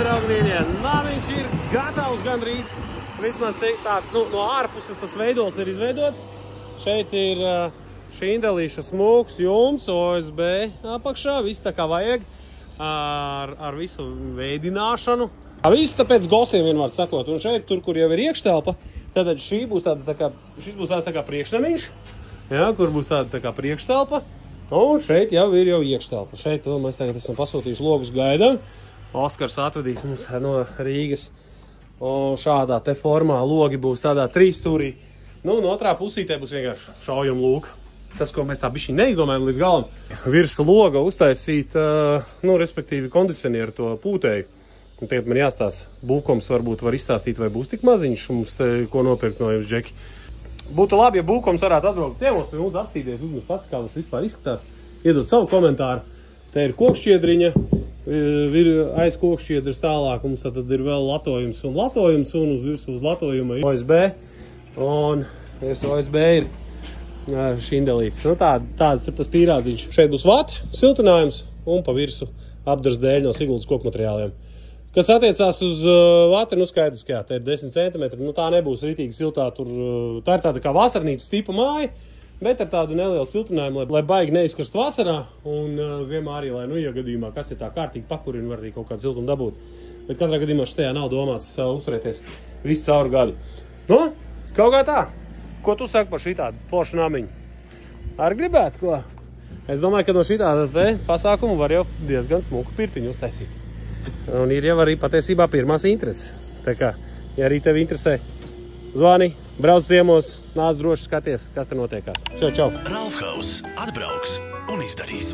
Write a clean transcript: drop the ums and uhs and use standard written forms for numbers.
draugvīnie, namiņš ir gatavs gandrīz. Vismaz tāds, no ārpuses tas veidols ir izveidots. Šeit ir šindelīša smūgs, jumts, OSB apakšā, viss tā kā vajag, ar visu veidināšanu. Viss tāpēc gostiem vienmēr sakot, un šeit, tur, kur jau ir iekštelpa, tad šis būs tāds tā kā priekšnamiņš, ja, kur būs tāda tā kā priekštelpa, un šeit jau ir iekštelpa. Šeit mēs tagad esam pasūtījuši logus gaidām. Oskars atvedīs mums no Rīgas, un šādā te formā logi būs tādā trīsstūrī. Nu, un otrā pusītē būs vienkārši šaujam lūk. Tas, ko mēs tā bišķi neizdomājam līdz galam, virs loga uztaisīt, respektīvi kondicionieru to pūtēju. Un tagad man jāstāsta, būvkoms varbūt var izstāstīt, vai būs tik maziņš mums te, ko nopirkt no jums, Džeki. Būtu labi, ja būvkoms varētu atbraukt ciemos pie mums, apstīties, uzmest acis, kā tas vispār izskatās, iedot savu komentāru. Te ir kokšķiedriņa, aiz kokšķiedras tālāk, mums tad ir vēl latojums, un uz virsu uz latojuma ir OSB, un virs OSB ir šindelītes. Nu, tāds ir tas pīrādziņš. Šeit būs vati, siltinājums, un pa virsu apdars dēļ no Siguldas kokmateriāliem. Kas attiecās uz vati, skaidrs, ka jā, te ir 10 cm, tā nebūs ritīgi siltā, tā ir tāda kā vasarnīcas tipa māja, bet ar tādu nelielu siltinājumu, lai baigi neizkarst vasarā, un ziemā arī, lai, ja gadījumā, kas ir tā kārtīgi pakurina, var arī kaut kādu siltumu dabūt. Bet katrā gadījumā šitajā nav domāts uzturēties visu cauru gadu. Nu, kaut kā tā. Ko tu saki par šitādu foršu namiņu? Arī gribētu, ko? Es domāju, ka no šitāda pasākumu var jau diezgan smuku pirtiņu uztaisīt. Un ir jau arī patiesībā pirmās intereses. Tā kā, ja arī tevi interesē, zvani, brauc ciemos, nāc droši skaties, kas te notiekās. Čau! Ralfhaus atbrauks un izdarīs.